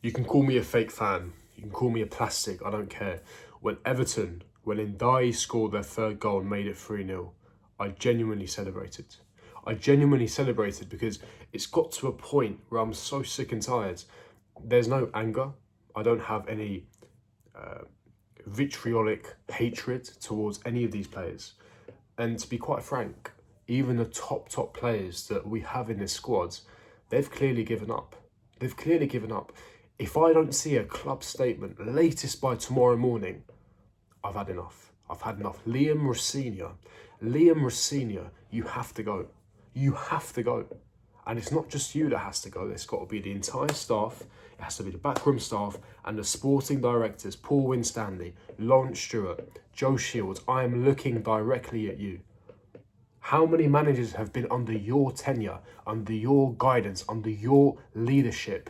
You can call me a fake fan. You can call me a plastic. I don't care. When Ndiaye scored their third goal and made it 3-0, I genuinely celebrated. I genuinely celebrated because it's got to a point where I'm so sick and tired. There's no anger. I don't have any vitriolic hatred towards any of these players. And to be quite frank, even the top players that we have in this squad, they've clearly given up. They've clearly given up. If I don't see a club statement latest by tomorrow morning, I've had enough. I've had enough. Liam Rosenior, you have to go. You have to go. And it's not just you that has to go. It's got to be the entire staff. It has to be the backroom staff and the sporting directors, Paul Winstanley, Lawrence Stewart, Joe Shields. I am looking directly at you. How many managers have been under your tenure, under your guidance, under your leadership?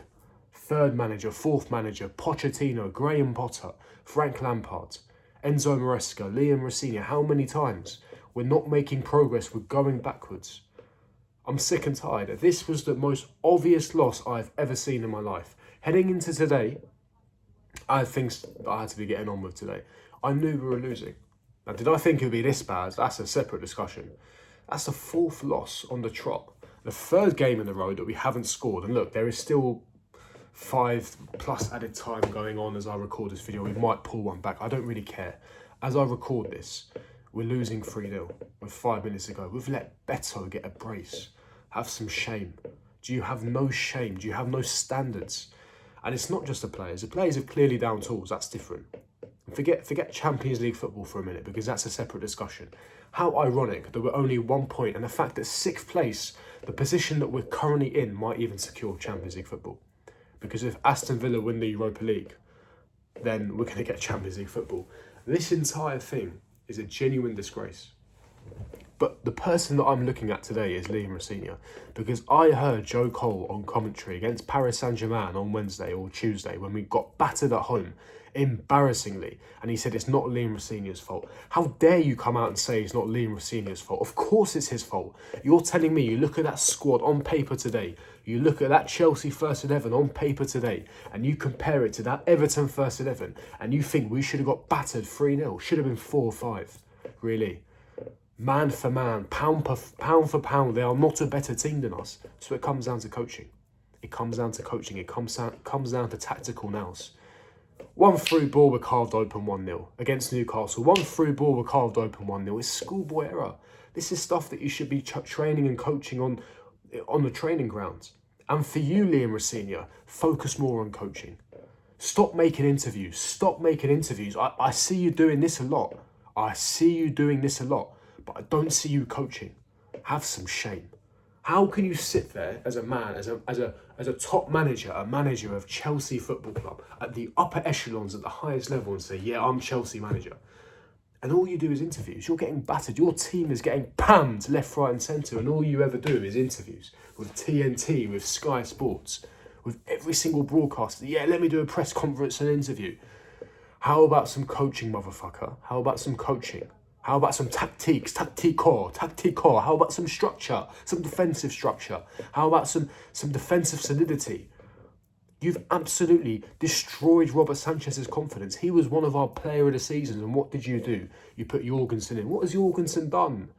Third manager, fourth manager, Pochettino, Graham Potter, Frank Lampard, Enzo Maresca, Liam Rosenior. How many times? We're not making progress, we're going backwards. I'm sick and tired. This was the most obvious loss I've ever seen in my life. Heading into today, I had things that I had to be getting on with today. I knew we were losing. Now, did I think it would be this bad? That's a separate discussion. That's the fourth loss on the trot. The third game in a row that we haven't scored. And look, there is still 5+ added time going on as I record this video. We might pull one back. I don't really care. As I record this, we're losing 3-0 with 5 minutes to go. We've let Beto get a brace. Have some shame. Do you have no shame? Do you have no standards? And it's not just the players. The players are clearly down tools. That's different. Forget Champions League football for a minute, because that's a separate discussion. How ironic that we're only 1 point, and the fact that 6th place, the position that we're currently in, might even secure Champions League football. Because if Aston Villa win the Europa League, then we're going to get Champions League football. This entire thing is a genuine disgrace. But the person that I'm looking at today is Liam Rosenior, because I heard Joe Cole on commentary against Paris Saint-Germain on Wednesday or Tuesday when we got battered at home, embarrassingly, and he said it's not Liam Rosenior's fault. How dare you come out and say it's not Liam Rosenior's fault? Of course it's his fault. You're telling me, you look at that squad on paper today, you look at that Chelsea first 11 on paper today, and you compare it to that Everton first 11, and you think we should have got battered 3-0, should have been 4 or 5. Really? Man for man, pound for pound, they are not a better team than us. So it comes down to coaching. It comes down to coaching. It comes down to tactical nous. One through ball were carved open 1-0 against Newcastle. One through ball were carved open 1-0. It's schoolboy error. This is stuff that you should be training and coaching on the training grounds. And for you, Liam Rosenior, focus more on coaching. Stop making interviews. Stop making interviews. I see you doing this a lot. But I don't see you coaching. Have some shame. How can you sit there as a man, as a top manager, a manager of Chelsea Football Club, at the upper echelons, at the highest level, and say, yeah, I'm Chelsea manager, and all you do is interviews? You're getting battered. Your team is getting panned left, right and centre, and all you ever do is interviews with TNT, with Sky Sports, with every single broadcaster. Yeah, let me do a press conference and interview. How about some coaching, motherfucker? How about some coaching? How about some tactics, tacticore? How about some structure, some defensive structure? How about some defensive solidity? You've absolutely destroyed Robert Sanchez's confidence. He was one of our player of the seasons, and what did you do? You put Jorgensen in. What has Jorgensen done?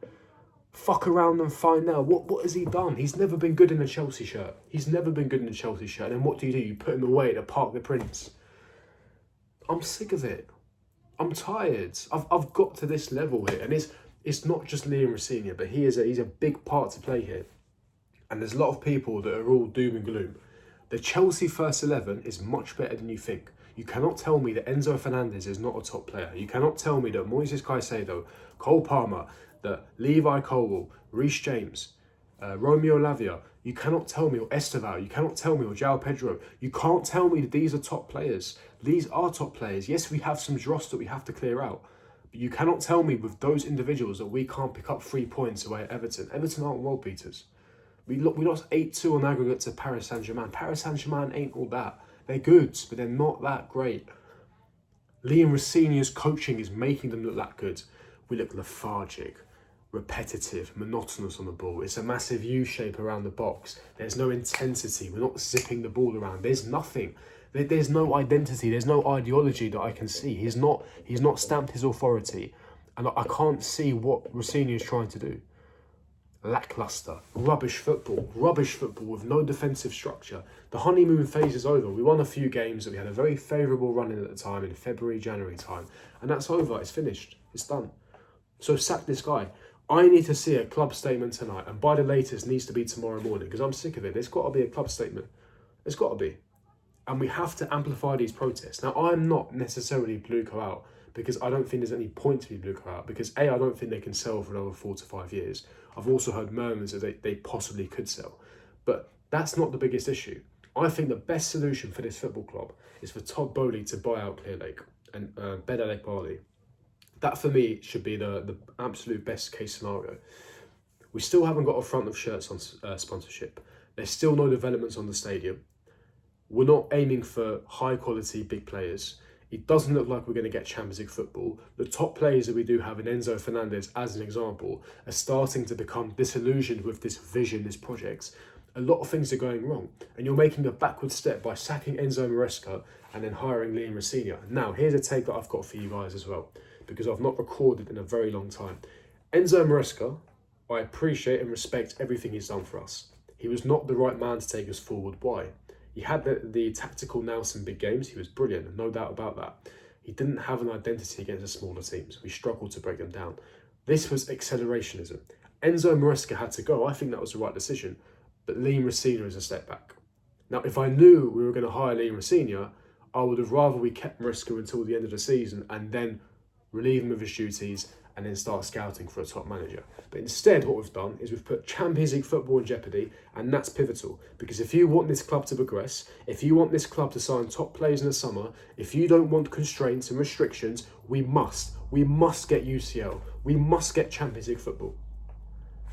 Fuck around and find out. What has he done? He's never been good in a Chelsea shirt. And then what do? You put him away at the Parc des Princes. I'm sick of it. I'm tired. I've got to this level here, and it's not just Liam Rosenior, but he's a big part to play here. And there's a lot of people that are all doom and gloom. The Chelsea first 11 is much better than you think. You cannot tell me that Enzo Fernandez is not a top player. You cannot tell me that Moises Caicedo, Cole Palmer, that Levi Colwill, Reece James, Romeo Lavia, you cannot tell me, or Estevao, you cannot tell me, or João Pedro, you can't tell me that these are top players. These are top players. Yes, we have some dross that we have to clear out, but you cannot tell me with those individuals that we can't pick up 3 points away at Everton. Everton aren't world beaters. We lost 8-2 on aggregate to Paris Saint-Germain. Paris Saint-Germain ain't all that. They're good, but they're not that great. Liam Rosenior's coaching is making them look that good. We look lethargic. repetitive, monotonous on the ball. It's a massive U shape around the box. There's no intensity. We're not zipping the ball around. There's nothing. There's no identity. There's no ideology that I can see. He's not stamped his authority, and I can't see what Rossini is trying to do. Lackluster, rubbish football with no defensive structure. The honeymoon phase is over. We won a few games that we had a very favourable run in at the time in February, January time, and that's over. It's finished. It's done. So sack this guy. I need to see a club statement tonight, and by the latest needs to be tomorrow morning, because I'm sick of it. There's got to be a club statement. There's got to be. And we have to amplify these protests. Now, I'm not necessarily Bluco out, because I don't think there's any point to be Bluco out, because A, I don't think they can sell for another 4 to 5 years. I've also heard murmurs that they possibly could sell. But that's not the biggest issue. I think the best solution for this football club is for Todd Bowley to buy out Clearlake and Bedalek Barley. That, for me, should be the absolute best case scenario. We still haven't got a front of shirts on sponsorship. There's still no developments on the stadium. We're not aiming for high-quality big players. It doesn't look like we're going to get Champions League football. The top players that we do have in Enzo Fernandez, as an example, are starting to become disillusioned with this vision, this project. A lot of things are going wrong. And you're making a backward step by sacking Enzo Maresca and then hiring Liam Rossini. Now, here's a take that I've got for you guys as well, because I've not recorded in a very long time. Enzo Maresca, I appreciate and respect everything he's done for us. He was not the right man to take us forward. Why? He had the tactical nous in big games. He was brilliant, no doubt about that. He didn't have an identity against the smaller teams. We struggled to break them down. This was accelerationism. Enzo Maresca had to go. I think that was the right decision. But Liam Rossini is a step back. Now, if I knew we were going to hire Liam Rossini, I would have rather we kept Maresca until the end of the season and then relieve him of his duties and then start scouting for a top manager. But instead, what we've done is we've put Champions League football in jeopardy, and that's pivotal. Because if you want this club to progress, if you want this club to sign top players in the summer, if you don't want constraints and restrictions, we must get UCL. We must get Champions League football.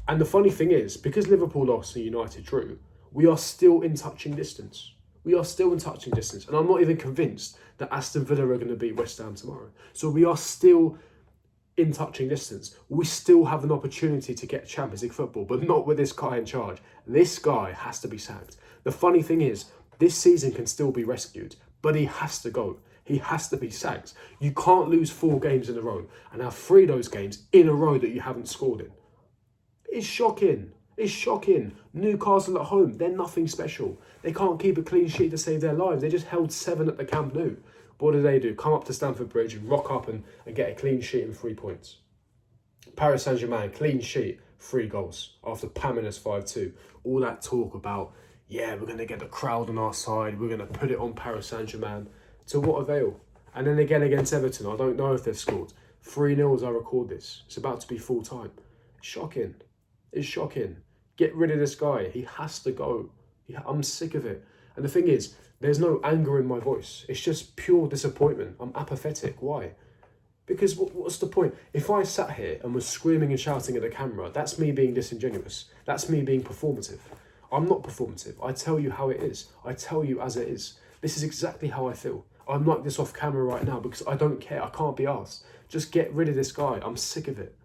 And the funny thing is, because Liverpool lost and United drew, we are still in touching distance. We are still in touching distance. And I'm not even convinced that Aston Villa are going to beat West Ham tomorrow. So we are still in touching distance. We still have an opportunity to get Champions League football, but not with this guy in charge. This guy has to be sacked. The funny thing is, this season can still be rescued, but he has to go. He has to be sacked. You can't lose 4 games in a row and have 3 of those games in a row that you haven't scored in. It's shocking. It's shocking. Newcastle at home, they're nothing special. They can't keep a clean sheet to save their lives. They just held 7 at the Camp Nou. What do? Come up to Stamford Bridge and rock up and get a clean sheet and 3 points. Paris Saint-Germain, clean sheet, 3 goals after pamming us 5-2. All that talk about, yeah, we're going to get the crowd on our side, we're going to put it on Paris Saint-Germain. To what avail? And then again against Everton, I don't know if they've scored. 3-0 as I record this. It's about to be full time. It's shocking. It's shocking. Get rid of this guy. He has to go. I'm sick of it. And the thing is, there's no anger in my voice. It's just pure disappointment. I'm apathetic. Why? Because what's the point? If I sat here and was screaming and shouting at the camera, that's me being disingenuous. That's me being performative. I'm not performative. I tell you how it is. I tell you as it is. This is exactly how I feel. I'm like this off camera right now because I don't care. I can't be asked. Just get rid of this guy. I'm sick of it.